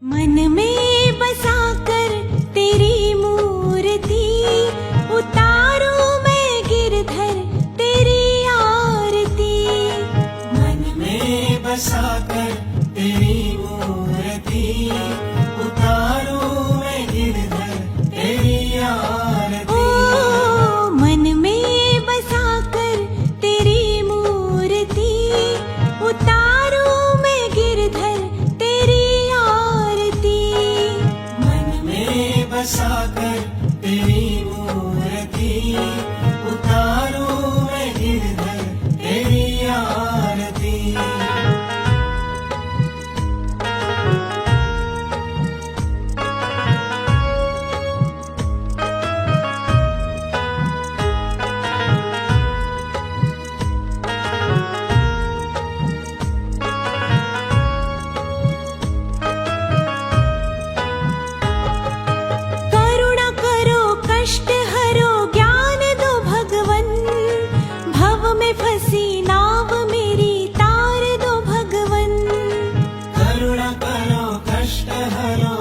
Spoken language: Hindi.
मन में बसाकर तेरी मूर्ति उतारूं मैं गिरधर तेरी आरती। मन में बसाकर तेरी मूर्ति उतारूं मैं गिरधर तेरी आरती। ओ मन में बसाकर तेरी मूर्ति उतारूं मैं गिरधर तेरी आरती। मन में बसाकर तेरी मूर्ति उतारूं मैं गिरधर तेरी आरती। करुणा करो कष्ट हरो ज्ञान दो भगवन। भव में फंसी नाव मेरी तार दो भगवन। करुणा करो कष्ट हरो